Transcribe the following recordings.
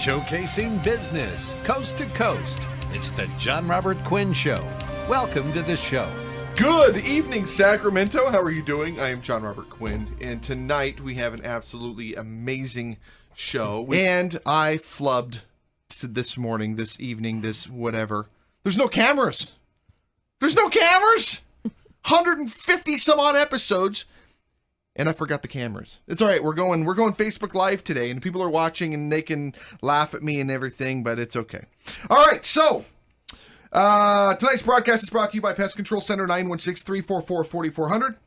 Showcasing business coast to coast. It's the Jon Robert Quinn Show. Welcome to the show. Good evening, Sacramento. How are you doing? I am Jon Robert Quinn, and tonight we have an absolutely amazing show. And I flubbed this morning, this evening, this whatever. There's no cameras. 150 some odd episodes. And I forgot the cameras. It's all right. We're going Facebook Live today, and people are watching, and they can laugh at me and everything, but it's okay. All right, so tonight's broadcast is brought to you by Pest Control Center, 916-344-4400.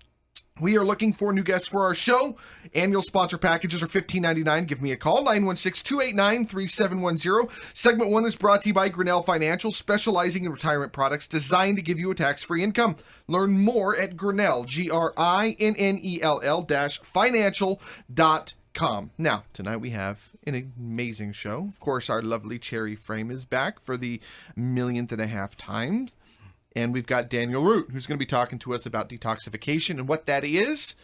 We are looking for new guests for our show. Annual sponsor packages are $15.99. Give me a call, 916-289-3710. Segment 1 is brought to you by Grinnell Financial, specializing in retirement products designed to give you a tax-free income. Learn more at Grinnell, Grinnell-financial.com. Now, tonight we have an amazing show. Of course, our lovely Cherry Frame is back for the 1,500,000th times. And we've got Daniel Root, who's going to be talking to us about detoxification and what that is.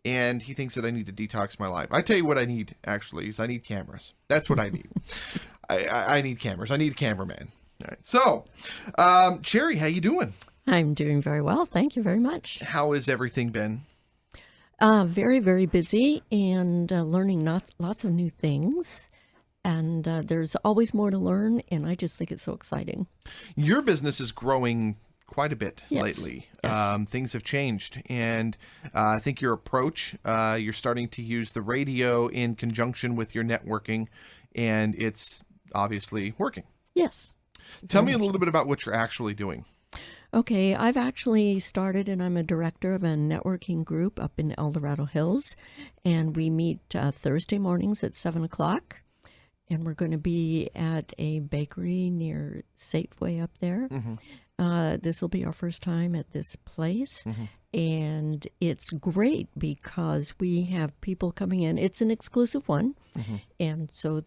And he thinks that I need to detox my life. I tell you what I need, actually, is I need cameras. That's what I need. I need cameras. I need a cameraman. All right. So, Cherry, how you doing? I'm doing very well. Thank you very much. How has everything been? Very, very busy and learning lots of new things. And there's always more to learn, and I just think it's so exciting. Your business is growing quite a bit lately. Yes. Things have changed, and I think your approach, you're starting to use the radio in conjunction with your networking, and it's obviously working. Yes. Tell me a little bit about what you're actually doing. Okay, I've actually started, and I'm a director of a networking group up in El Dorado Hills, and we meet Thursday mornings at 7 o'clock. And we're going to be at a bakery near Safeway up there. Mm-hmm. This will be our first time at this place. Mm-hmm. And it's great because we have people coming in. It's an exclusive one. Mm-hmm. And so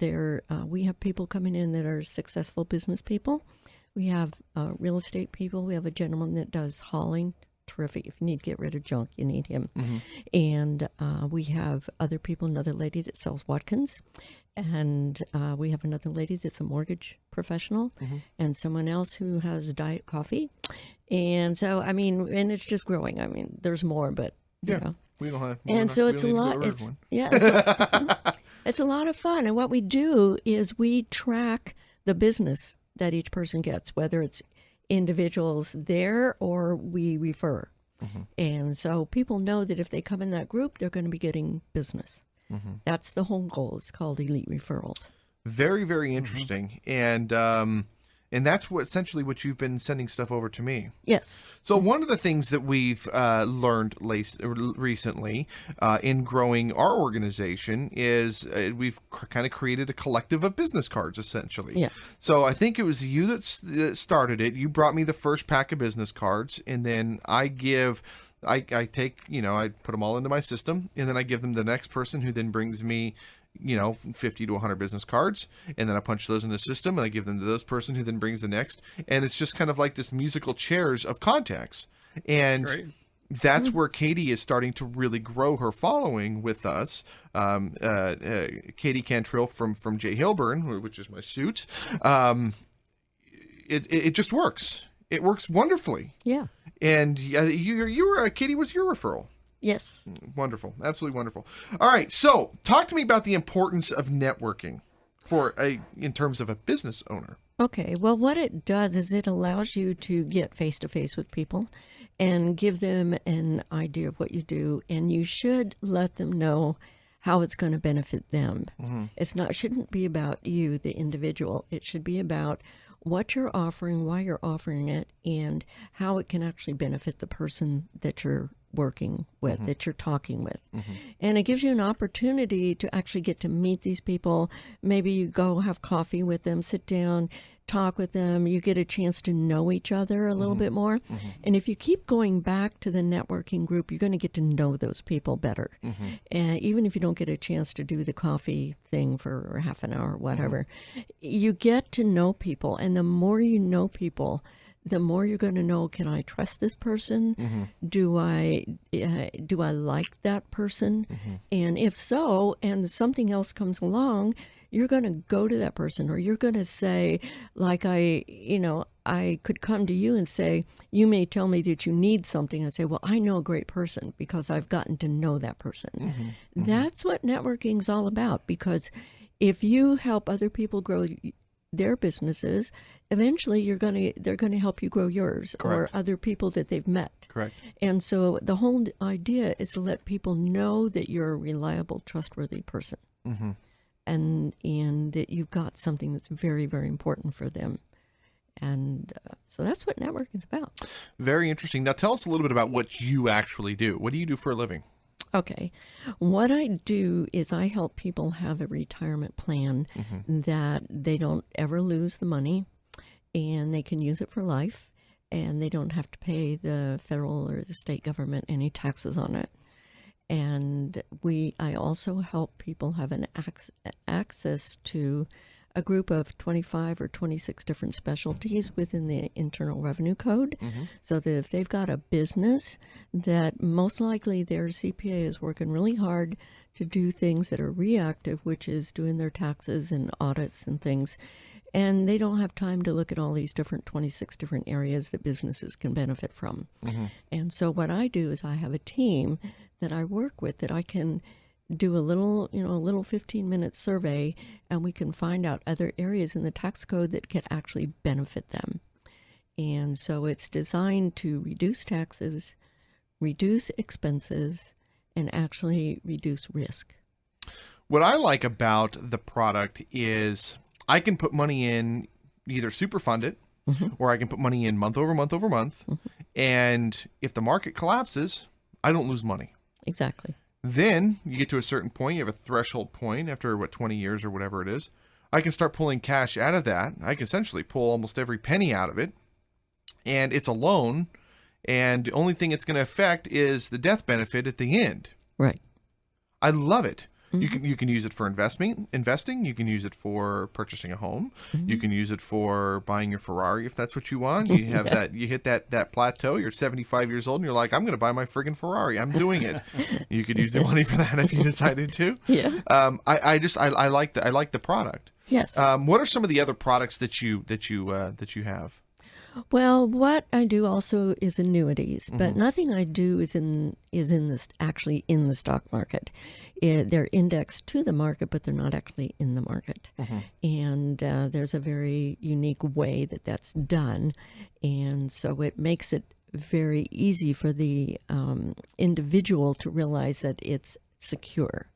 we have people coming in that are successful business people. We have real estate people. We have a gentleman that does hauling. Terrific. If you need to get rid of junk, you need him. Mm-hmm. And we have other people, another lady that sells Watkins. And we have another lady that's a mortgage professional, mm-hmm. and someone else who has diet coffee. And so, I mean, and it's just growing. I mean, there's more, but, you know. We don't have. And so it's a lot. It's a lot of fun. And what we do is we track the business that each person gets, whether it's individuals there or we refer. Mm-hmm. And so people know that if they come in that group, they're going to be getting business. Mm-hmm. That's the whole goal. It's called Elite Referrals. Very, very interesting. Mm-hmm. And that's essentially what you've been sending stuff over to me. Yes. So one of the things that we've learned recently in growing our organization is we've kind of created a collective of business cards, essentially. Yeah. So I think it was you that started it. You brought me the first pack of business cards, and then I take, I put them all into my system, and then I give them to the next person who then brings me 50 to 100 business cards, and then I punch those in the system, and I give them to this person who then brings the next, and it's just kind of like this musical chairs of contacts. And Great. That's where Katie is starting to really grow her following with us. Katie Cantrill from Jay Hilburn, which is my suit. It just works. It works wonderfully. Yeah. And you were Katie was your referral. Yes. Wonderful. Absolutely wonderful. All right. So talk to me about the importance of networking in terms of a business owner. Okay. Well, what it does is it allows you to get face-to-face with people and give them an idea of what you do. And you should let them know how it's going to benefit them. Mm-hmm. It shouldn't be about you, the individual. It should be about what you're offering, why you're offering it, and how it can actually benefit the person that you're working with, mm-hmm. that you're talking with. Mm-hmm. And it gives you an opportunity to actually get to meet these people. Maybe you go have coffee with them, sit down, talk with them. You get a chance to know each other a little bit more. Mm-hmm. And if you keep going back to the networking group, you're going to get to know those people better. Mm-hmm. And even if you don't get a chance to do the coffee thing for half an hour or whatever, you get to know people. And the more you know people, the more you're going to know, can I trust this person? Mm-hmm. Do I like that person? Mm-hmm. And if so, and something else comes along, you're going to go to that person, or you're going to say, like I could come to you and say, you may tell me that you need something. I say, well, I know a great person because I've gotten to know that person. That's what networking is all about, because if you help other people grow their businesses, eventually they're going to help you grow yours. Correct. Or other people that they've met. Correct. And so the whole idea is to let people know that you're a reliable, trustworthy person, and that you've got something that's very, very important for them. And so that's what networking is about. Very interesting. Now tell us a little bit about what you actually do. What do you do for a living? Okay. What I do is I help people have a retirement plan that they don't ever lose the money, and they can use it for life, and they don't have to pay the federal or the state government any taxes on it. And I also help people have an access to a group of 25 or 26 different specialties within the Internal Revenue Code, so that if they've got a business, that most likely their CPA is working really hard to do things that are reactive, which is doing their taxes and audits and things, and they don't have time to look at all these 26 different areas that businesses can benefit from. And so what I do is I have a team that I work with that I can do a little 15-minute survey, and we can find out other areas in the tax code that can actually benefit them. And so it's designed to reduce taxes, reduce expenses, and actually reduce risk. What I like about the product is I can put money in, either super fund it, or I can put money in month over month over month. And if the market collapses, I don't lose money. Exactly. Then you get to a certain point, you have a threshold point after 20 years or whatever it is. I can start pulling cash out of that. I can essentially pull almost every penny out of it. And it's a loan. And the only thing it's going to affect is the death benefit at the end. Right. I love it. You can use it for investing. You can use it for purchasing a home. You can use it for buying your Ferrari if that's what you want. You have that. You hit that plateau. You're 75 years old and you're like, I'm going to buy my friggin' Ferrari. I'm doing it. You could use the money for that if you decided to. Yeah. I like the product. Yes. What are some of the other products that you have? Well, what I do also is annuities, but nothing I do is actually in the stock market. They're indexed to the market, but they're not actually in the market. And there's a very unique way that that's done, and so it makes it very easy for the individual to realize that it's secure.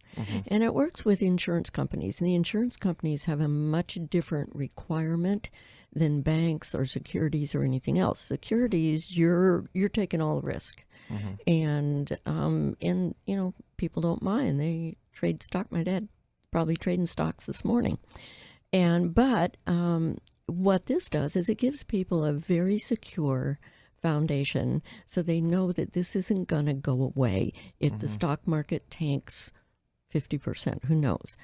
And it works with insurance companies, and the insurance companies have a much different requirement than banks or securities or anything else. Securities, you're taking all the risk, and people don't mind. They trade stock. My dad probably trading stocks this morning, but what this does is it gives people a very secure foundation, so they know that this isn't going to go away if the stock market tanks 50%, who knows?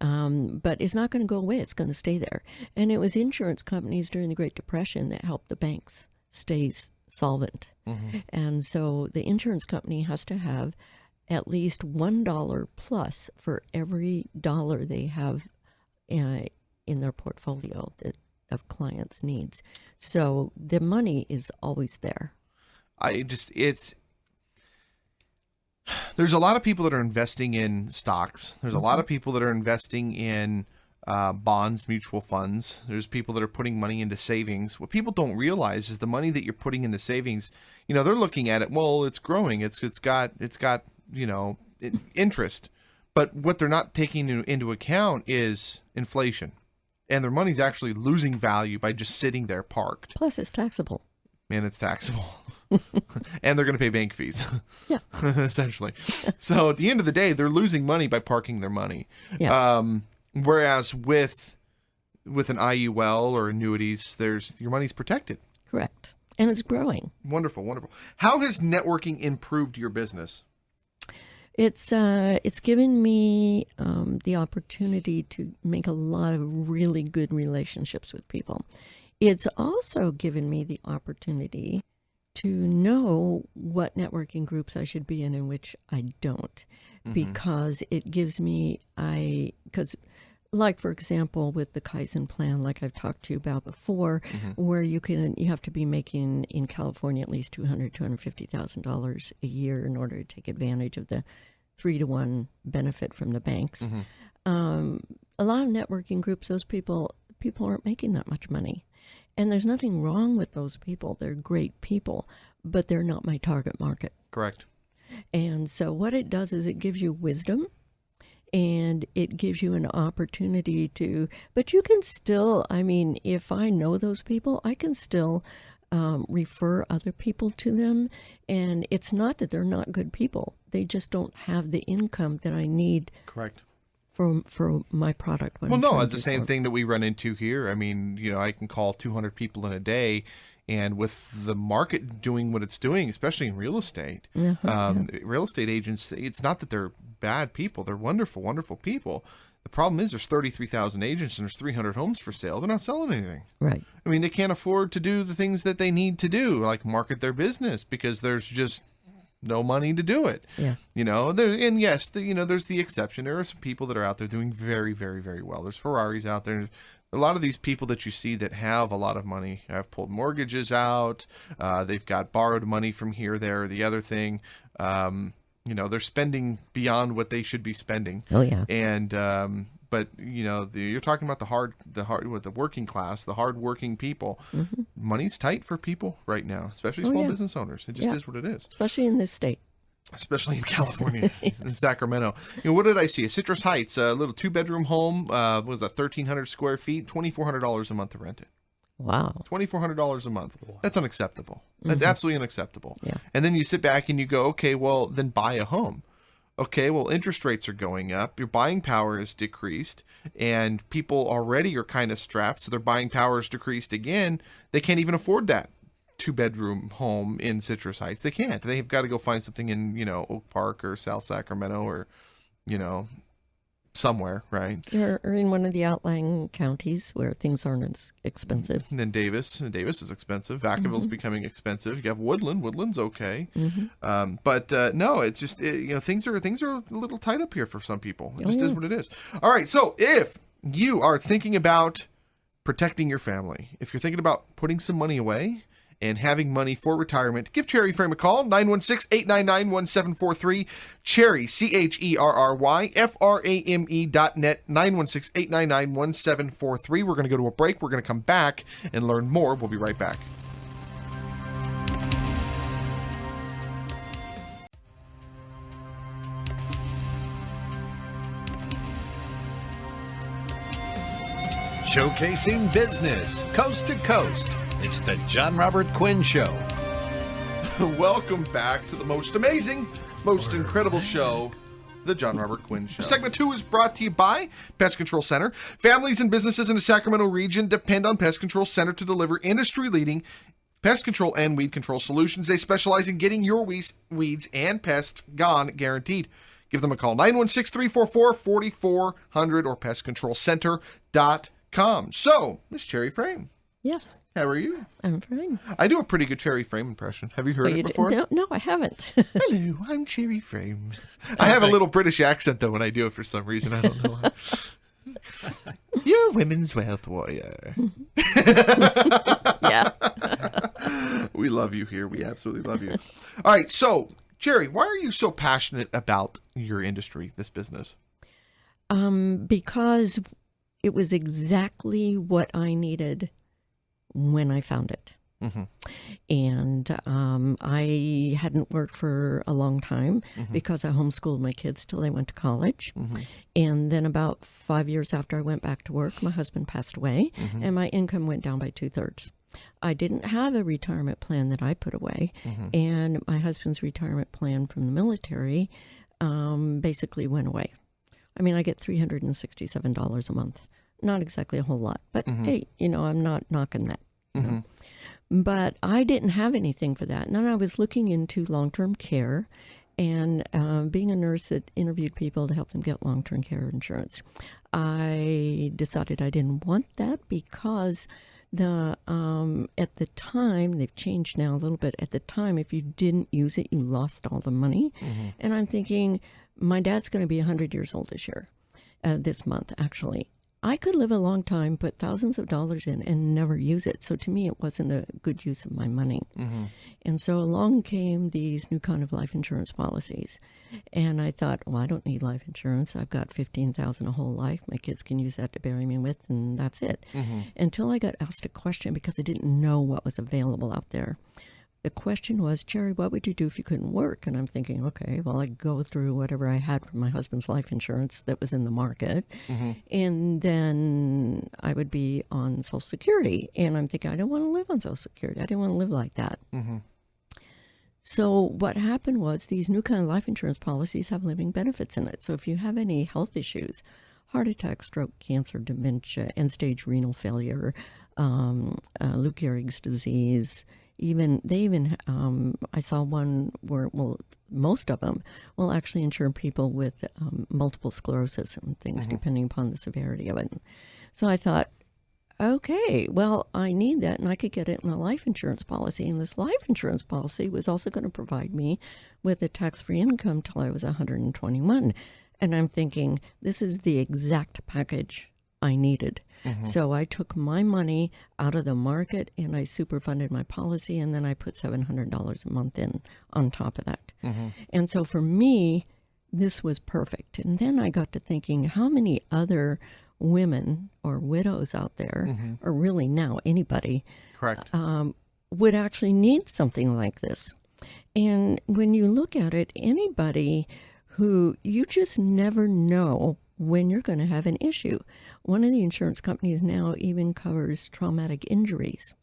But it's not going to go away. It's going to stay there. And it was insurance companies during the Great Depression that helped the banks stay solvent. And so the insurance company has to have at least $1 plus for every dollar they have in their portfolio of clients' needs. So the money is always there. There's a lot of people that are investing in stocks. There's a lot of people that are investing in bonds, mutual funds. There's people that are putting money into savings. What people don't realize is the money that you're putting into savings, they're looking at it, well, it's growing. It's got interest. But what they're not taking into account is inflation. And their money's actually losing value by just sitting there parked. Plus, it's taxable. And it's taxable. And they're going to pay bank fees. Yeah. Essentially. So at the end of the day, they're losing money by parking their money. Yeah. Whereas with an IUL or annuities, your money's protected. Correct. And it's growing. Wonderful, wonderful. How has networking improved your business? It's given me the opportunity to make a lot of really good relationships with people. It's also given me the opportunity to know what networking groups I should be in and which I don't, because it gives me, because like, for example, with the Kaizen plan, like I've talked to you about before, where you have to be making in California at least $250,000 a year in order to take advantage of the 3-to-1 benefit from the banks. A lot of networking groups, those people aren't making that much money. And there's nothing wrong with those people. They're great people, but they're not my target market. Correct. And so what it does is it gives you wisdom, and it gives you an opportunity to, but you can still, I mean, if I know those people, I can still refer other people to them. And it's not that they're not good people. They just don't have the income that I need. Correct. For my product. Well, no, it's the same thing that we run into here. I mean, I can call 200 people in a day, and with the market doing what it's doing, especially in real estate, real estate agents, it's not that they're bad people. They're wonderful, wonderful people. The problem is there's 33,000 agents and there's 300 homes for sale. They're not selling anything. Right. I mean, they can't afford to do the things that they need to do, like market their business, because there's just no money to do it. Yeah. And yes, there's the exception. There are some people that are out there doing very, very, very well. There's Ferraris out there. A lot of these people that you see that have a lot of money have pulled mortgages out. They've got borrowed money from here, there, or the other thing. They're spending beyond what they should be spending. Oh yeah. And but you're talking about the working class, the hard-working people. Money's tight for people right now, especially small business owners. It just is what it is. Especially in this state. Especially in California, in Sacramento. What did I see? Citrus Heights, a little 2-bedroom home, was 1,300 square feet, $2,400 a month to rent it. Wow. $2,400 a month. That's unacceptable. That's absolutely unacceptable. Yeah. And then you sit back and you go, okay, well, then buy a home. Okay, well, interest rates are going up. Your buying power is decreased, and people already are kind of strapped, so their buying power is decreased again. They can't even afford that 2-bedroom home in Citrus Heights. They can't. They've got to go find something in, Oak Park or South Sacramento or, somewhere, right? Or in one of the outlying counties where things aren't as expensive. And then Davis is expensive. Vacaville's becoming expensive. You have Woodland. Woodland's okay. But no, it's just, things are a little tight up here for some people. It just is what it is. All right. So if you are thinking about protecting your family, if you're thinking about putting some money away and having money for retirement, give Cherry Frame a call, 916-899-1743, Cherry, CHERRYFRAME.net, 916-899-1743. We're going to go to a break. We're going to come back and learn more. We'll be right back. Showcasing business coast to coast. It's the Jon Robert Quinn Show. Welcome back to the most amazing, most incredible show, the Jon Robert Quinn Show. Segment 2 is brought to you by Pest Control Center. Families and businesses in the Sacramento region depend on Pest Control Center to deliver industry-leading pest control and weed control solutions. They specialize in getting your weeds and pests gone, guaranteed. Give them a call, 916-344-4400 or pestcontrolcenter.com. So, Miss Cherry Frame. Yes. How are you? I'm fine. I do a pretty good Cherry Frame impression. Have you heard it before? No, I haven't. Hello, I'm Cherry Frame. I have a little British accent, though, when I do it for some reason. I don't know why. You're a women's wealth warrior. Yeah. We love you here. We absolutely love you. All right, so, Cherry, why are you so passionate about your industry, this business? Because it was exactly what I needed when I found it. And I hadn't worked for a long time because I homeschooled my kids till they went to college. And then about 5 years after I went back to work, my husband passed away and my income went down by 2/3. I didn't have a retirement plan that I put away. And my husband's retirement plan from the military basically went away. I mean, I get $367 a month. Not exactly a whole lot, but hey, I'm not knocking that. But I didn't have anything for that. And then I was looking into long-term care and being a nurse that interviewed people to help them get long-term care insurance. I decided I didn't want that because at the time, they've changed now a little bit. At the time, if you didn't use it, you lost all the money. And I'm thinking, my dad's going to be 100 years old this year, this month, actually. I could live a long time, put thousands of dollars in, and never use it. So to me, it wasn't a good use of my money. And so along came these new kind of life insurance policies. And I thought, well, I don't need life insurance. I've got $15,000 a whole life. My kids can use that to bury me with, and that's it. Until I got asked a question because I didn't know what was available out there. The question was, Jerry, what would you do if you couldn't work? And I'm thinking, okay, well, I'd go through whatever I had from my husband's life insurance that was in the market. And then I would be on Social Security. And I'm thinking, I don't want to live on Social Security. I didn't want to live like that. So what happened was these new kind of life insurance policies have living benefits in it. So if you have any health issues, heart attack, stroke, cancer, dementia, end-stage renal failure, Lou Gehrig's disease, I saw one where, well, most of them will actually insure people with multiple sclerosis and things, depending upon the severity of it. So I thought, okay, well, I need that, and I could get it in a life insurance policy. And this life insurance policy was also going to provide me with a tax-free income till I was 121. And I'm thinking, this is the exact package I needed. So I took my money out of the market and I superfunded my policy, and then I put $700 a month in on top of that. And so for me, this was perfect. And then I got to thinking, how many other women or widows out there, or really now anybody, Correct. Would actually need something like this? And when you look at it, anybody who you just never know when you're going to have an issue. One of the insurance companies now even covers traumatic injuries.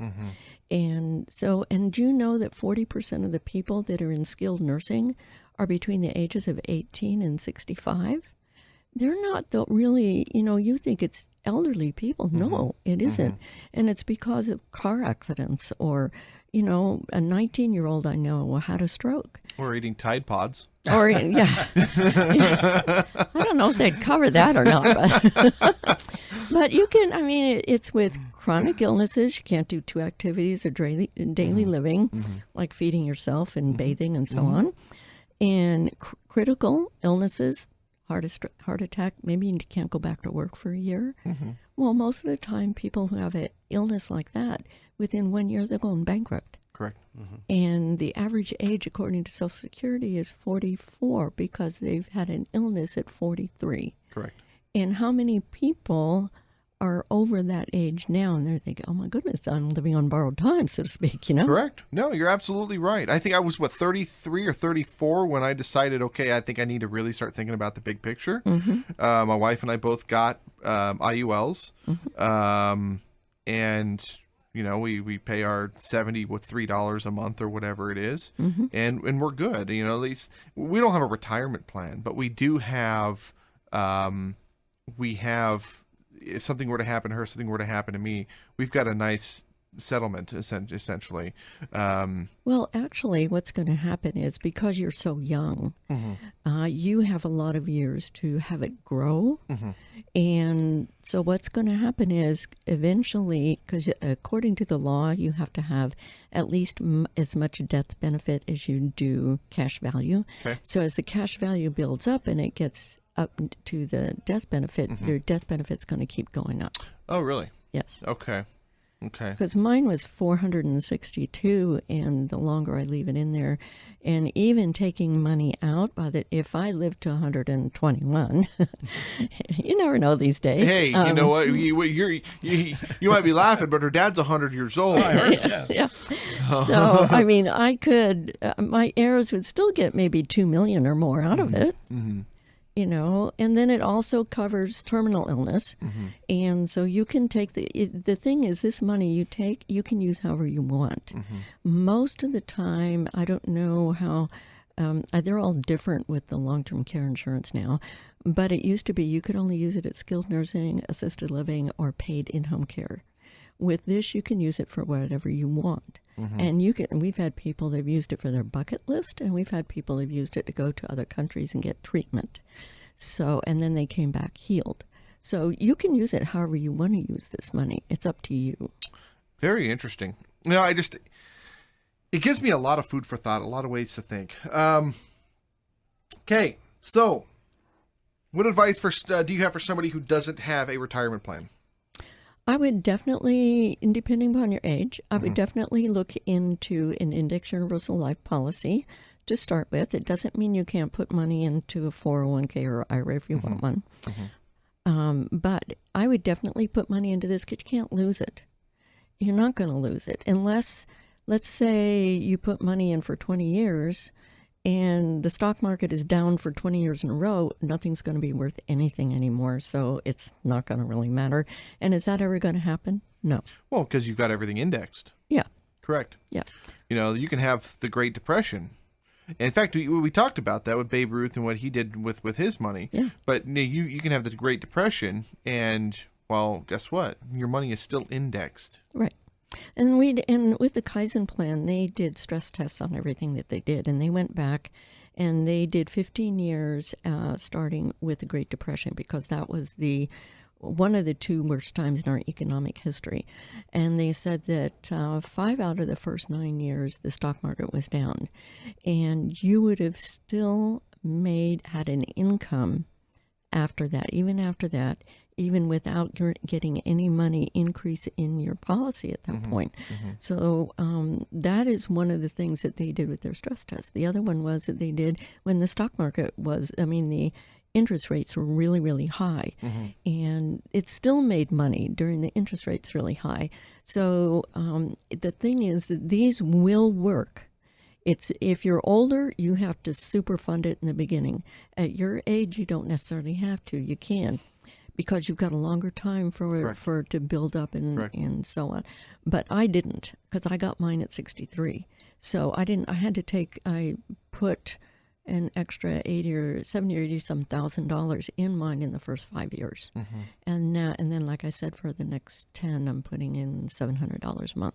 And do you know that 40% of the people that are in skilled nursing are between the ages of 18 and 65? They're not really, you think it's elderly people. No, it isn't. And it's because of car accidents or, a 19-year-old I know had a stroke. Or eating Tide Pods. Or, yeah. I don't know if they'd cover that or not. But you can, it's with chronic illnesses. You can't do two activities of daily living, like feeding yourself and bathing and so on. And critical illnesses, heart attack, maybe you can't go back to work for a year. Well, most of the time, people who have an illness like that, within 1 year, they're going bankrupt. Correct. And the average age, according to Social Security, is 44 because they've had an illness at 43. Correct. And how many people are over that age now, and they're thinking, oh my goodness, I'm living on borrowed time, so to speak, Correct. No, you're absolutely right. I think I was, 33 or 34 when I decided, okay, I think I need to really start thinking about the big picture. My wife and I both got IULs, and we pay our 70 with $3 a month or whatever it is, and we're good. At least we don't have a retirement plan, but we do have, if something were to happen to her, something were to happen to me, we've got a nice settlement, essentially. Well, actually, what's going to happen is because you're so young, you have a lot of years to have it grow. And so what's going to happen is eventually, because according to the law, you have to have at least as much death benefit as you do cash value. Okay. So as the cash value builds up and it gets up to the death benefit, your death benefit's going to keep going up. Oh, really? Yes. Okay. Because mine was 462, and the longer I leave it in there, and even taking money out, if I live to 121, you never know these days. Hey, you know what? You might be laughing, but her dad's 100 years old. Yeah. So, I could, my heirs would still get maybe $2 million or more out of it. And then it also covers terminal illness. And so you can take the thing is, this money you take, you can use however you want. Most of the time, I don't know how, they're all different with the long-term care insurance now, but it used to be you could only use it at skilled nursing, assisted living, or paid in-home care. With this, you can use it for whatever you want. And we've had people that have used it for their bucket list, and we've had people that have used it to go to other countries and get treatment. So, and then they came back healed. So you can use it however you want to use this money. It's up to you. Very interesting. It gives me a lot of food for thought, a lot of ways to think. Okay, so What advice do you have for somebody who doesn't have a retirement plan? I would definitely, depending upon your age, I would definitely look into an index universal life policy to start with. It doesn't mean you can't put money into a 401k or IRA if you want one. But I would definitely put money into this because you can't lose it. You're not going to lose it unless, let's say, you put money in for 20 years and the stock market is down for 20 years in a row. Nothing's going to be worth anything anymore, so it's not going to really matter. And is that ever going to happen? No. Well, because you've got everything indexed. Yeah. Correct. Yeah. You can have the Great Depression. And in fact, we talked about that with Babe Ruth and what he did with his money. Yeah. But you can have the Great Depression, and, well, guess what? Your money is still indexed. Right. And with the Kaizen plan, they did stress tests on everything that they did, and they went back and they did 15 years starting with the Great Depression because that was one of the two worst times in our economic history. And they said that 5 out of the first 9 years the stock market was down, and you would have still had an income after that, even without getting any money increase in your policy at that point. So that is one of the things that they did with their stress test. The other one was that they did when the stock market the interest rates were really, really high. And it still made money during the interest rates really high. So the thing is that these will work. If you're older, you have to super fund it in the beginning. At your age, you don't necessarily have to. You can, because you've got a longer time for it to build up and so on. But I didn't, because I got mine at 63. So I put an extra $70 or $80 some $1,000 in mine in the first 5 years. And then, like I said, for the next 10, I'm putting in $700 a month.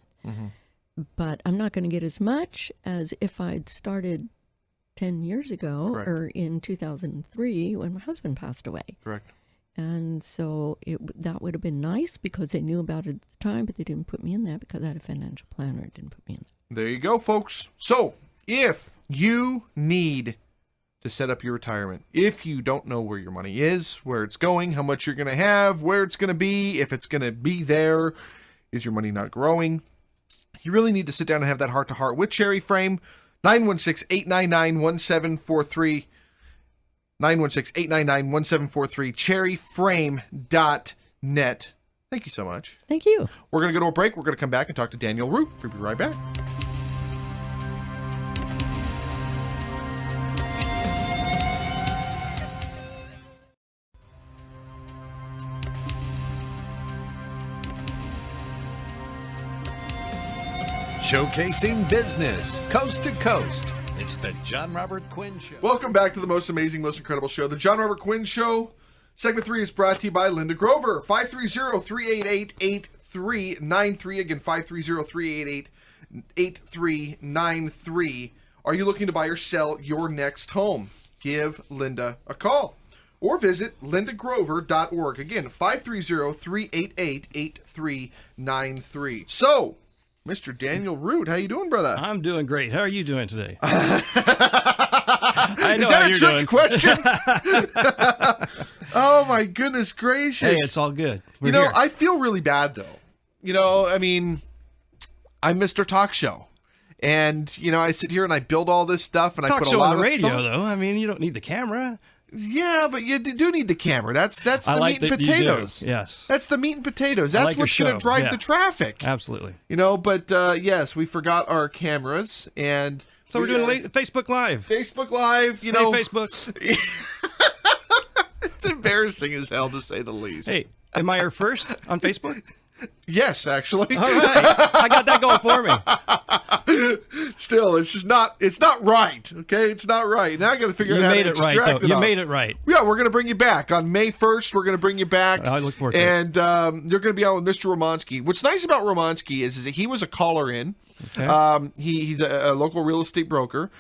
But I'm not going to get as much as if I'd started 10 years ago or in 2003 when my husband passed away. Correct. And so that would have been nice because they knew about it at the time, but they didn't put me in that because I had a financial planner. It didn't put me in that. There you go, folks. So if you need to set up your retirement, if you don't know where your money is, where it's going, how much you're going to have, where it's going to be, if it's going to be there, is your money not growing? You really need to sit down and have that heart-to-heart with Cherry Frame. 916-899-1743. 916-899-1743. cherryframe.net. Thank you so much. Thank you. We're going to go to a break. We're going to come back and talk to Daniel Root. We'll be right back. Showcasing business coast to coast. It's the Jon Robert Quinn Show. Welcome back to the most amazing, most incredible show, the Jon Robert Quinn Show. Segment 3 is brought to you by Linda Grover. 530-388-8393. Again, 530-388-8393. Are you looking to buy or sell your next home? Give Linda a call. Or visit lindagrover.org. Again, 530-388-8393. So, Mr. Daniel Root, how you doing, brother? I'm doing great. How are you doing today? I know Is that how a you're trick doing. question? Oh, my goodness gracious. Hey, it's all good. We're here. I feel really bad, though. I'm Mr. Talk Show. And, I sit here and I build all this stuff and I Talk put a show lot on the of radio, thought. though. I mean, you don't need the camera. Yeah, but you do need the camera. That's the like meat and that you do. potatoes. Yes. That's the meat and potatoes. That's like your what's going show. to drive Yeah. the traffic. Absolutely. But yes, we forgot our cameras, and So we're doing Facebook Live. Facebook Live. Hey, Facebook. It's embarrassing as hell, to say the least. Hey, am I your first on Facebook? Yes, actually. All right. I got that going for me. Still, it's just not. It's not right. Okay, it's not right. Now I got to figure You out how made to it right, extract though. it. You off. made it right. Yeah, we're going to bring you back on May 1st. We're going to bring you back. I look forward to it. And you're going to be on with Mr. Romansky. What's nice about Romansky is that he was a caller in, Okay. He's a local real estate broker.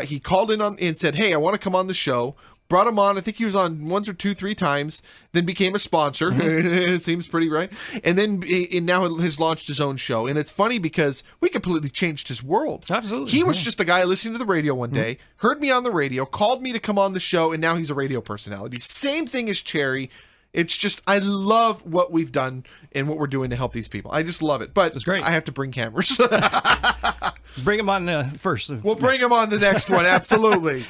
He called in and said, "Hey, I want to come on the show." Brought him on. I think he was on once or two, three times. Then became a sponsor. It seems pretty right. And then now has launched his own show. And it's funny because we completely changed his world. Absolutely. He was just a guy listening to the radio one day, heard me on the radio, called me to come on the show, and now he's a radio personality. Same thing as Cherry. It's just, I love what we've done and what we're doing to help these people. I just love it. But It's great. I have to bring cameras. Bring him on first. We'll bring him on the next one. Absolutely.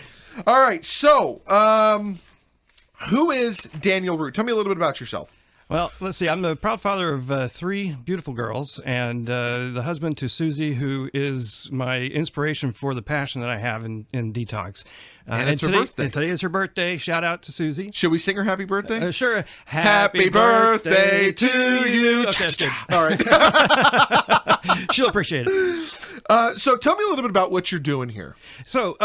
All right. So, who is Daniel Root? Tell me a little bit about yourself. Well, let's see. I'm the proud father of three beautiful girls and the husband to Susie, who is my inspiration for the passion that I have in detox. And it's her birthday. And today is her birthday. Shout out to Susie. Should we sing her happy birthday? Sure. Happy birthday to you. Okay, that's good. All right. She'll appreciate it. So tell me a little bit about what you're doing here. So,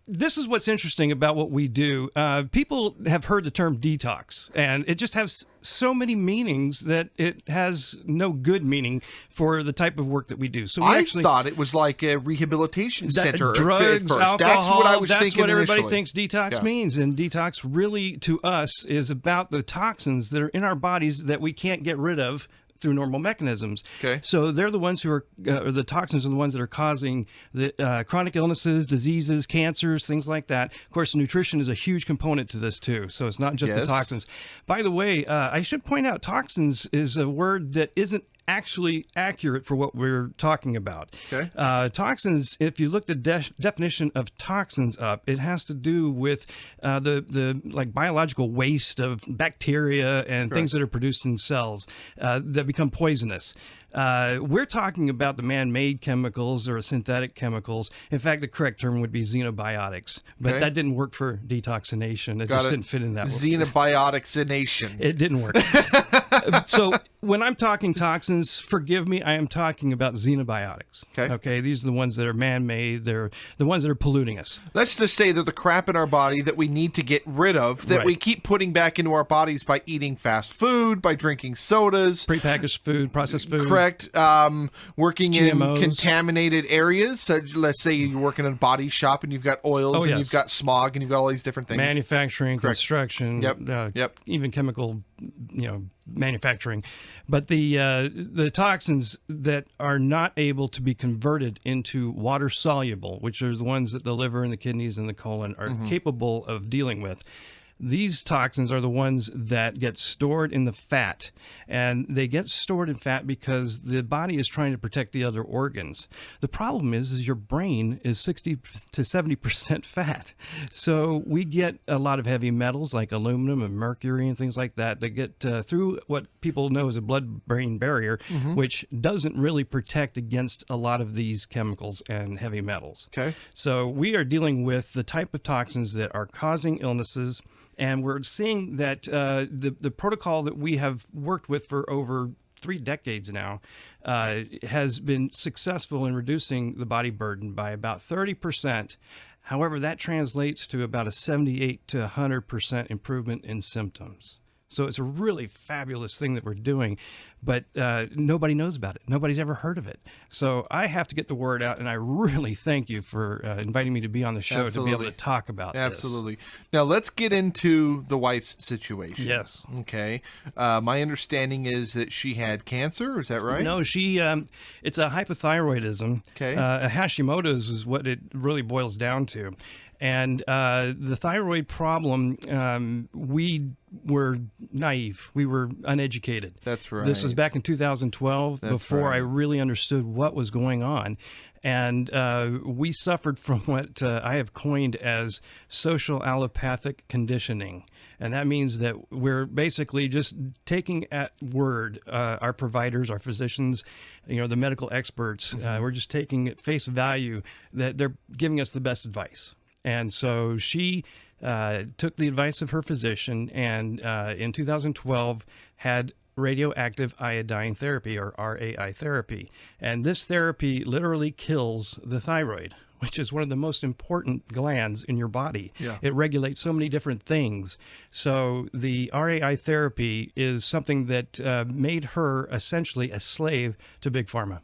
this is what's interesting about what we do. People have heard the term detox, and it just has so many meanings that it has no good meaning for the type of work that we do. So I thought it was like a rehabilitation center drugs, at first. alcohol, That's what I was thinking That's what everybody initially. thinks detox means. And detox really, to us, is about the toxins that are in our bodies that we can't get rid of through normal mechanisms. Okay. So they're the ones who are, or the toxins are the ones that are causing the chronic illnesses, diseases, cancers, things like that. Of course, nutrition is a huge component to this too. So it's not just the toxins. By the way, I should point out toxins is a word that isn't actually accurate for what we're talking about. Okay. Toxins, if you look the definition of toxins up, it has to do with the like biological waste of bacteria and things that are produced in cells that become poisonous. We're talking about the man-made chemicals or synthetic chemicals. In fact, the correct term would be xenobiotics, but that didn't work for detoxination. It just didn't fit in that. Xenobioticsination. It didn't work. So when I'm talking toxins, forgive me, I am talking about xenobiotics. Okay. These are the ones that are man-made. They're the ones that are polluting us. Let's just say that the crap in our body that we need to get rid of, that we keep putting back into our bodies by eating fast food, by drinking sodas. Prepackaged food, processed food. Correct. Working GMOs. in contaminated areas. So let's say you're working in a body shop and you've got oils and you've got smog and you've got all these different things. Manufacturing, construction, even chemical, manufacturing. But the toxins that are not able to be converted into water soluble, which are the ones that the liver and the kidneys and the colon are capable of dealing with. These toxins are the ones that get stored in the fat, and they get stored in fat because the body is trying to protect the other organs. The problem is your brain is 60 to 70% fat. So we get a lot of heavy metals like aluminum and mercury and things like that get through what people know as a blood-brain barrier, which doesn't really protect against a lot of these chemicals and heavy metals. Okay. So we are dealing with the type of toxins that are causing illnesses. And we're seeing that the protocol that we have worked with for over 3 decades now has been successful in reducing the body burden by about 30%. However, that translates to about a 78 to 100% improvement in symptoms. So it's a really fabulous thing that we're doing, but nobody knows about it. Nobody's ever heard of it. So I have to get the word out, and I really thank you for inviting me to be on the show to be able to talk about this. Absolutely. Now, let's get into the wife's situation. Yes. Okay. My understanding is that she had cancer. Is that right? No, it's a hypothyroidism. Okay. A Hashimoto's is what it really boils down to. And the thyroid problem, we were naive. We were uneducated. That's right. This was back in 2012, before I really understood what was going on. And we suffered from what I have coined as social allopathic conditioning. And that means that we're basically just taking at word our providers, our physicians, the medical experts. We're just taking at face value that they're giving us the best advice. And so she took the advice of her physician and in 2012 had radioactive iodine therapy, or RAI therapy. And this therapy literally kills the thyroid, which is one of the most important glands in your body. Yeah. It regulates so many different things. So the RAI therapy is something that made her essentially a slave to Big Pharma.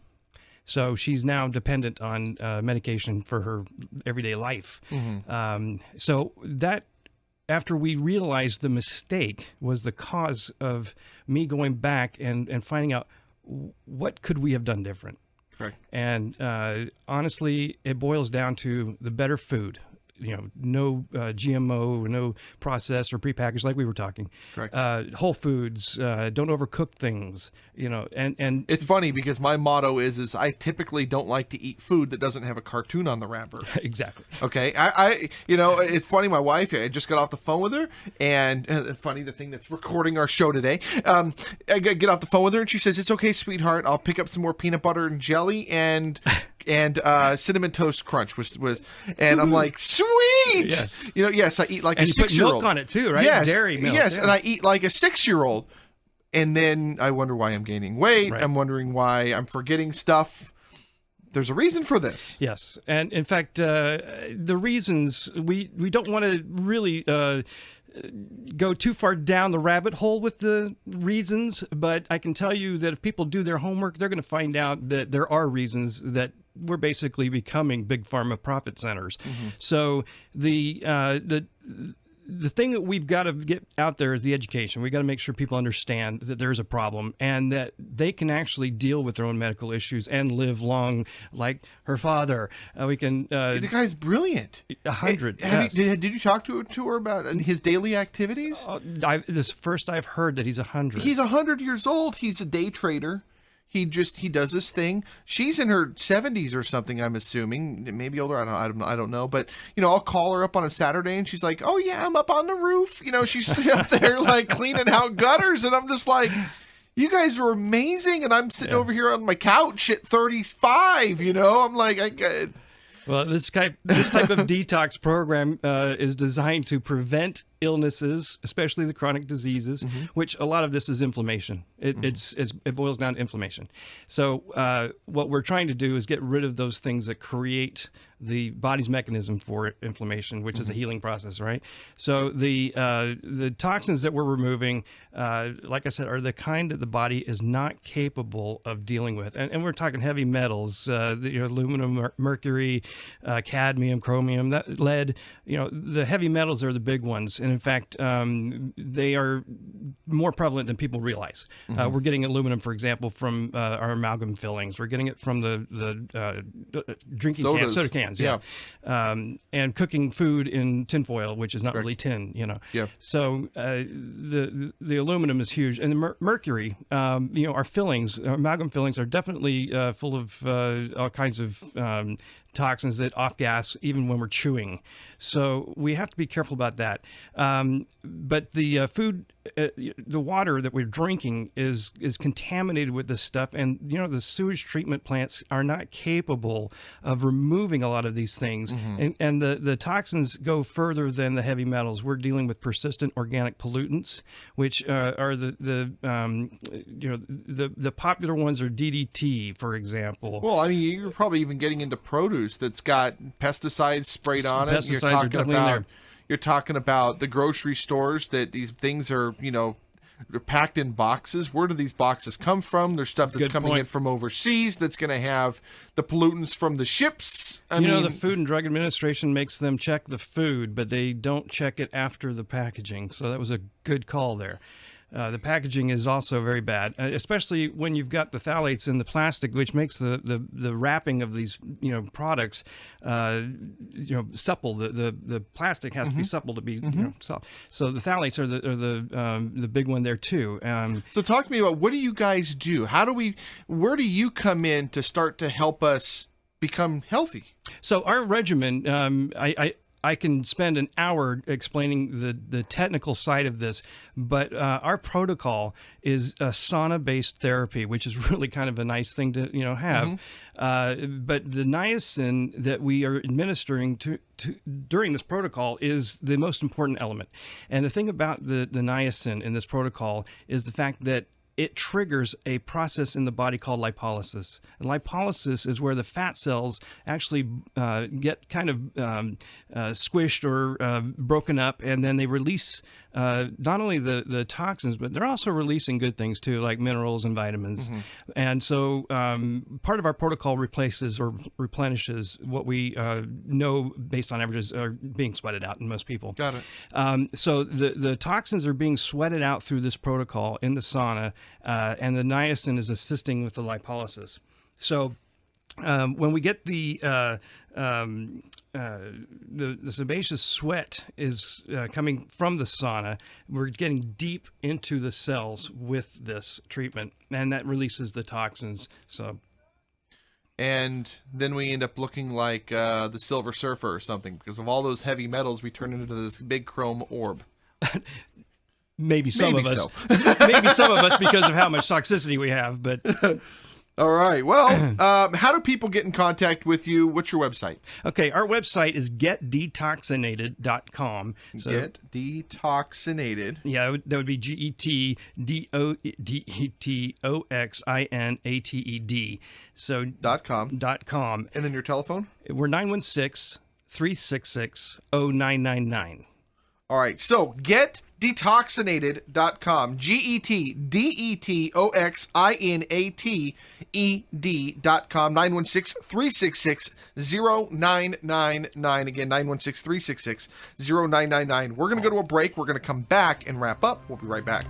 So she's now dependent on medication for her everyday life. So that, after we realized the mistake was the cause of me going back and finding out what could we have done different. Correct. And honestly, it boils down to the better food. No GMO, no processed or prepackaged, like we were talking. Correct. Whole foods. Don't overcook things. And it's funny because my motto is I typically don't like to eat food that doesn't have a cartoon on the wrapper. Exactly. Okay. I it's funny. My wife, I just got off the phone with her, and funny, the thing that's recording our show today. I get off the phone with her, and she says, "It's okay, sweetheart. I'll pick up some more peanut butter and jelly and cinnamon toast crunch was and I'm like, sweet. Yes. Yes, I eat like and a 6-year-old. You put milk on it too, right? Yes, dairy milk. Yes, yeah. and I eat like a 6-year-old, and then I wonder why I'm gaining weight. Right. I'm wondering why I'm forgetting stuff. There's a reason for this. Yes, and in fact, the reasons we don't want to really go too far down the rabbit hole with the reasons, but I can tell you that if people do their homework, they're going to find out that there are reasons that we're basically becoming big pharma profit centers. So the thing that we've got to get out there is the education. We've got to make sure people understand that there's a problem and that they can actually deal with their own medical issues and live long like her father. We can... the guy's brilliant. 100. Did you talk to her about his daily activities? This first I've heard that he's 100. He's 100 years old. He's a day trader. He does this thing. She's in her 70s or something, I'm assuming, maybe older. I don't know. But I'll call her up on a Saturday, and she's like, "Oh yeah, I'm up on the roof." She's up there like cleaning out gutters, and I'm just like, "You guys are amazing," and I'm sitting over here on my couch at 35. I'm like, Well, this type of detox program is designed to prevent illnesses, especially the chronic diseases, which a lot of this is inflammation. It boils down to inflammation. So what we're trying to do is get rid of those things that create the body's mechanism for inflammation, which is a healing process, right? So the toxins that we're removing, like I said, are the kind that the body is not capable of dealing with. And we're talking heavy metals, aluminum, mercury, cadmium, chromium, lead. The heavy metals are the big ones. And in fact, they are more prevalent than people realize. We're getting aluminum, for example, from our amalgam fillings. We're getting it from the drinking cans, soda cans. Yeah. And cooking food in tinfoil, which is not really tin, Yeah. So the aluminum is huge. And the mercury, our fillings, our amalgam fillings are definitely full of all kinds of toxins that off gas even when we're chewing. So we have to be careful about that. But the food, the water that we're drinking is contaminated with this stuff. And, the sewage treatment plants are not capable of removing a lot of these things. And the toxins go further than the heavy metals. We're dealing with persistent organic pollutants, which are the popular ones are DDT, for example. Well, I mean, you're probably even getting into produce that's got pesticides sprayed on it. You're talking about the grocery stores that these things are, they're packed in boxes. Where do these boxes come from? There's stuff that's coming in from overseas that's going to have the pollutants from the ships. I mean, the Food and Drug Administration makes them check the food, but they don't check it after the packaging. So that was a good call there. The packaging is also very bad, especially when you've got the phthalates in the plastic, which makes the wrapping of these products supple. The plastic has to be supple to be soft. So the phthalates are the big one there too. So talk to me about, what do you guys do? Where do you come in to start to help us become healthy? So our regimen, I can spend an hour explaining the technical side of this, but our protocol is a sauna-based therapy, which is really kind of a nice thing to have. But the niacin that we are administering during this protocol is the most important element. And the thing about the niacin in this protocol is the fact that it triggers a process in the body called lipolysis. And lipolysis is where the fat cells actually get kind of squished or broken up, and then they release not only the toxins, but they're also releasing good things too, like minerals and vitamins. And so part of our protocol replaces or replenishes what we know based on averages are being sweated out in most people. Got it. So the toxins are being sweated out through this protocol in the sauna, and the niacin is assisting with the lipolysis. So when we get the sebaceous sweat is coming from the sauna, we're getting deep into the cells with this treatment, and that releases the toxins. So, and then we end up looking like the Silver Surfer or something, because of all those heavy metals, we turn into this big chrome orb. Maybe some Maybe of us. so. Maybe some of us because of how much toxicity we have, but... All right. Well, how do people get in contact with you? What's your website? Okay, our website is getdetoxinated.com. So, Get Detoxinated. Yeah, that would be GETDETOXINATED. So .com. .com. And then your telephone? We're 916-366-0999. All right. So getdetoxinated.com. GETDETOXINATED.com. 916-366-0999. Again, 916-366-0999. We're going to go to a break. We're going to come back and wrap up. We'll be right back.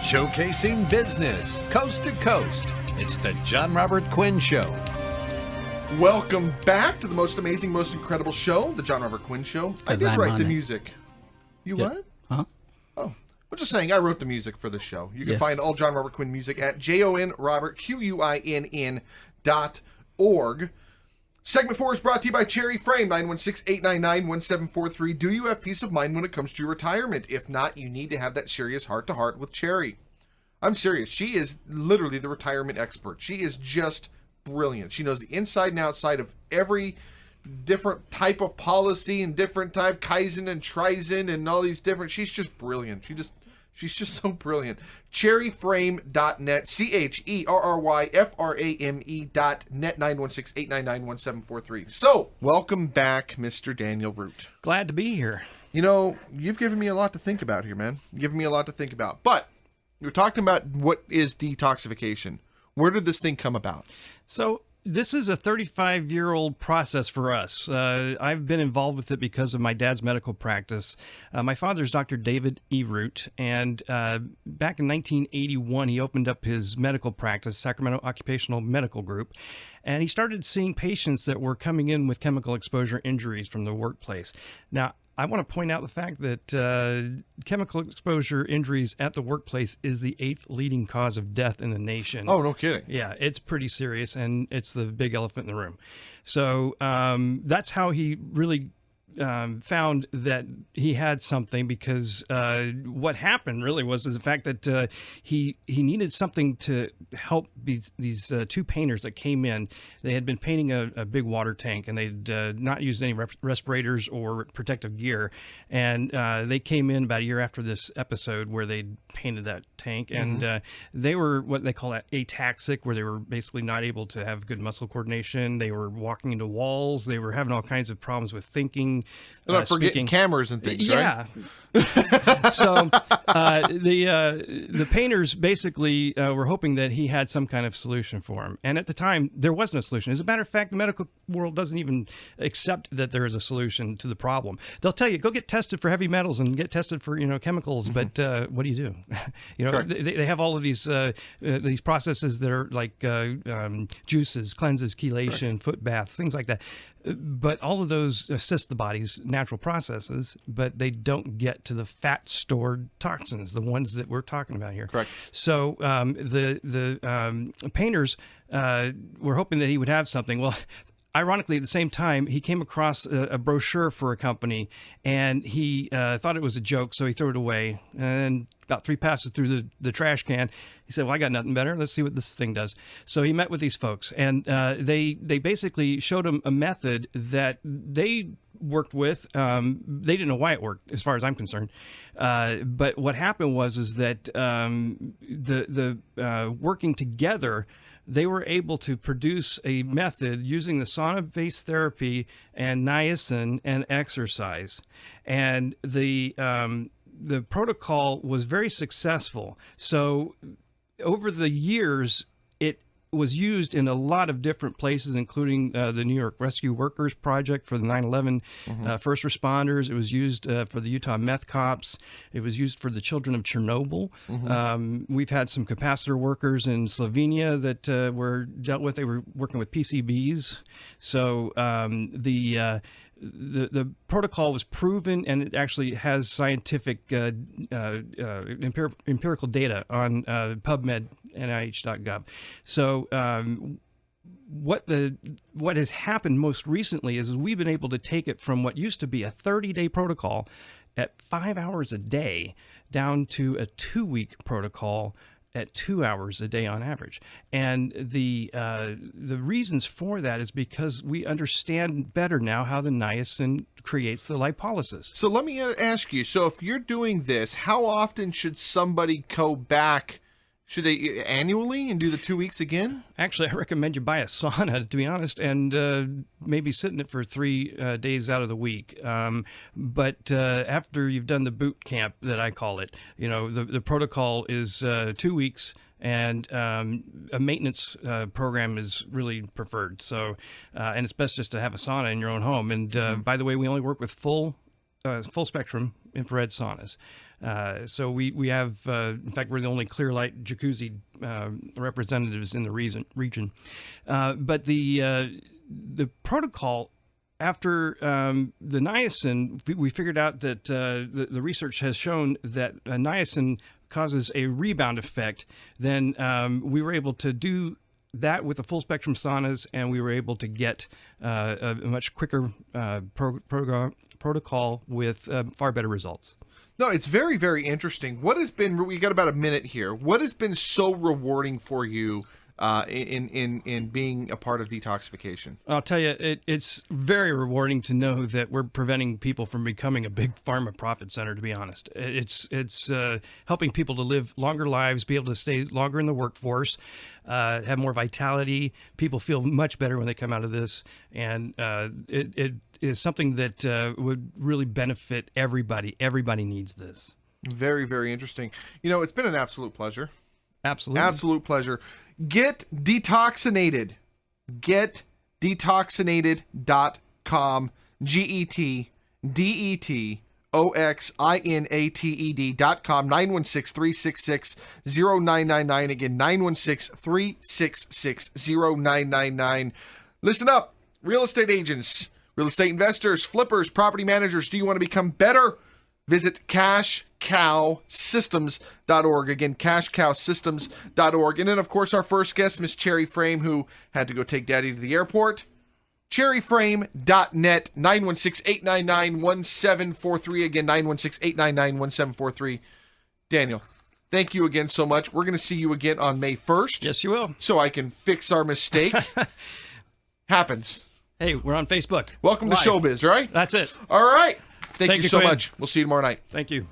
Showcasing business coast to coast. It's the Jon Robert Quinn Show. Welcome back to the most amazing, most incredible show, the Jon Robert Quinn Show. I did write the music. You what? Huh? Oh, I'm just saying I wrote the music for the show. You can find all Jon Robert Quinn music at JONRobertQuinn.org. Segment 4 is brought to you by Cherry Frame, 916-899-1743. Do you have peace of mind when it comes to your retirement? If not, you need to have that serious heart-to-heart with Cherry. I'm serious. She is literally the retirement expert. She is just brilliant. She knows the inside and outside of every different type of policy and different type, Kaizen and Trizen and all these different... She's just brilliant. She's just so brilliant. Cherryframe.net, CHERRYFRAME.net, 916-899-1743. So, welcome back, Mr. Daniel Root. Glad to be here. You know, you've given me a lot to think about here, man. You've given me a lot to think about. But, you're talking about what is detoxification. Where did this thing come about? So, this is a 35-year-old process for us. I've been involved with it because of my dad's medical practice. My father's Dr. David E. Root, and back in 1981, he opened up his medical practice, Sacramento Occupational Medical Group, and he started seeing patients that were coming in with chemical exposure injuries from the workplace. Now, I want to point out the fact that chemical exposure injuries at the workplace is the 8th leading cause of death in the nation. Oh, no kidding. Yeah, it's pretty serious, and it's the big elephant in the room. So that's how he really found that he had something, because what happened really was the fact that he needed something to help these two painters that came in. They had been painting a big water tank, and they'd not used any respirators or protective gear. And they came in about a year after this episode where they'd painted that tank, and they were what they call ataxic, where they were basically not able to have good muscle coordination. They were walking into walls. They were having all kinds of problems with thinking. They're not forgetting cameras and things, right? So the painters basically were hoping that he had some kind of solution for him. And at the time, there was no solution. As a matter of fact, the medical world doesn't even accept that there is a solution to the problem. They'll tell you, go get tested for heavy metals and get tested for chemicals, but what do you do? They have all of these processes that are like juices, cleanses, chelation, foot baths, things like that. But all of those assist the body's natural processes, but they don't get to the fat-stored toxins, the ones that we're talking about here. Correct. So the painters were hoping that he would have something. Well, ironically, at the same time, he came across a brochure for a company, and he thought it was a joke, so he threw it away. And then about 3 passes through the trash can, he said, well, I got nothing better. Let's see what this thing does. So he met with these folks, and they basically showed him a method that they worked with. They didn't know why it worked, as far as I'm concerned. But what happened was that the working together, they were able to produce a method using the sauna-based therapy and niacin and exercise. And the protocol was very successful. So over the years, it was used in a lot of different places, including the New York Rescue Workers Project for the 9/11 first responders. It was used for the Utah meth cops. It was used for the children of Chernobyl. We've had some capacitor workers in Slovenia that were dealt with. They were working with PCBs. So the protocol was proven, and it actually has scientific empirical data on PubMed, NIH.gov. So what has happened most recently is we've been able to take it from what used to be a 30-day protocol at 5 hours a day down to a 2-week protocol at 2 hours a day on average. And the reasons for that is because we understand better now how the niacin creates the lipolysis. So let me ask you, so if you're doing this, how often should somebody go back? Should they annually and do the 2 weeks again? Actually, I recommend you buy a sauna, to be honest, and maybe sit in it for 3 days out of the week. But after you've done the boot camp, that I call it, the protocol is 2 weeks, and a maintenance program is really preferred. So, and it's best just to have a sauna in your own home. And by the way, we only work with full spectrum infrared saunas. So we have, in fact, we're the only clear light jacuzzi representatives in the region. But the protocol after the niacin, we figured out that the research has shown that niacin causes a rebound effect. Then we were able to do that with the full spectrum saunas, and we were able to get a much quicker protocol with far better results. No, it's very, very interesting. What has been, we got about a minute here. What has been so rewarding for you in being a part of detoxification? I'll tell you, it's very rewarding to know that we're preventing people from becoming a big pharma profit center, to be honest. It's helping people to live longer lives, be able to stay longer in the workforce, have more vitality. People feel much better when they come out of this. And it is something that would really benefit everybody. Everybody needs this. Very, very interesting. It's been an absolute pleasure. Absolutely. Absolute pleasure. Get detoxinated. GetDetoxinated.com. GetDetoxinated.com. 916-366-0999. Again, 916-366-0999. Listen up, real estate agents, real estate investors, flippers, property managers. Do you want to become better? Visit CashCowSystems.org. Again, CashCowSystems.org. And then, of course, our first guest, Miss Cherry Frame, who had to go take Daddy to the airport. CherryFrame.net, 916-899-1743. Again, 916-899-1743. Daniel, thank you again so much. We're going to see you again on May 1st. Yes, you will. So I can fix our mistake. Happens. Hey, we're on Facebook. Welcome to Showbiz, right? That's it. All right. Thank you so Quinn. much. We'll see you tomorrow night. Thank you.